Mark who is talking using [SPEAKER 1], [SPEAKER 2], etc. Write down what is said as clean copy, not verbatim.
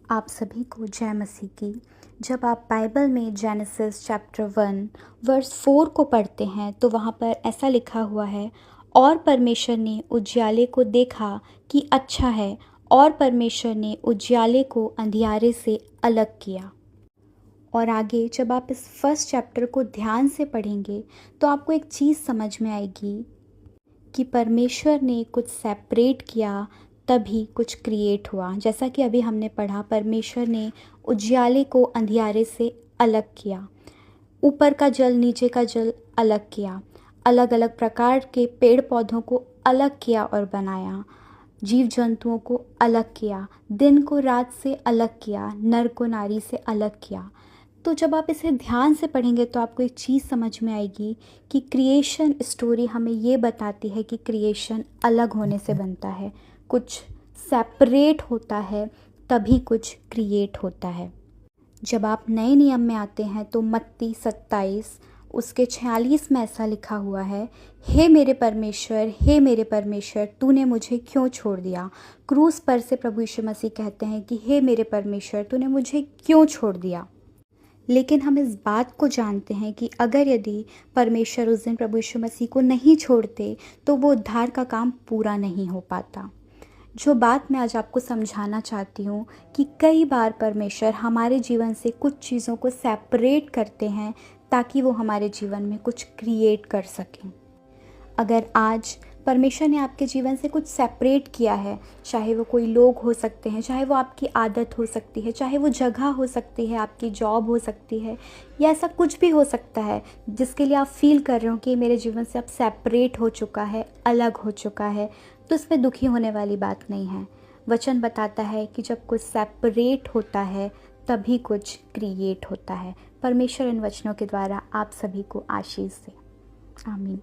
[SPEAKER 1] आप सभी को जय मसीह की। जब आप बाइबल में जेनेसिस चैप्टर 1 वर्स 4 को पढ़ते हैं तो वहाँ पर ऐसा लिखा हुआ है, और परमेश्वर ने उजियाले को देखा कि अच्छा है, और परमेश्वर ने उजियाले को अंधियारे से अलग किया। और आगे जब आप इस फर्स्ट चैप्टर को ध्यान से पढ़ेंगे तो आपको एक चीज़ समझ में आएगी कि परमेश्वर ने कुछ सेपरेट किया तभी कुछ क्रिएट हुआ। जैसा कि अभी हमने पढ़ा, परमेश्वर ने उजियाले को अंधियारे से अलग किया, ऊपर का जल नीचे का जल अलग किया, अलग अलग प्रकार के पेड़ पौधों को अलग किया और बनाया, जीव जंतुओं को अलग किया, दिन को रात से अलग किया, नर को नारी से अलग किया। तो जब आप इसे ध्यान से पढ़ेंगे तो आपको एक चीज़ समझ में आएगी कि क्रिएशन स्टोरी हमें ये बताती है कि क्रिएशन अलग होने से बनता है, कुछ सेपरेट होता है तभी कुछ क्रिएट होता है। जब आप नए नियम में आते हैं तो मत्ती 27 उसके 46 में ऐसा लिखा हुआ है, हे मेरे परमेश्वर तूने मुझे क्यों छोड़ दिया। क्रूस पर से प्रभु यीशु मसीह कहते हैं कि हे मेरे परमेश्वर तूने मुझे क्यों छोड़ दिया। लेकिन हम इस बात को जानते हैं कि अगर यदि परमेश्वर उस दिन प्रभु यीशु मसीह को नहीं छोड़ते तो वो उद्धार का काम पूरा नहीं हो पाता। जो बात मैं आज आपको समझाना चाहती हूँ कि कई बार परमेश्वर हमारे जीवन से कुछ चीज़ों को सेपरेट करते हैं ताकि वो हमारे जीवन में कुछ क्रिएट कर सकें। अगर आज परमेश्वर ने आपके जीवन से कुछ सेपरेट किया है, चाहे वो कोई लोग हो सकते हैं, चाहे वो आपकी आदत हो सकती है, चाहे वो जगह हो सकती है, आपकी जॉब हो सकती है, या ऐसा कुछ भी हो सकता है जिसके लिए आप फील कर रहे हो कि मेरे जीवन से अब सेपरेट हो चुका है, अलग हो चुका है, तो इसमें दुखी होने वाली बात नहीं है। वचन बताता है कि जब कुछ सेपरेट होता है तभी कुछ क्रिएट होता है। परमेश्वर इन वचनों के द्वारा आप सभी को आशीष दे। आमीन।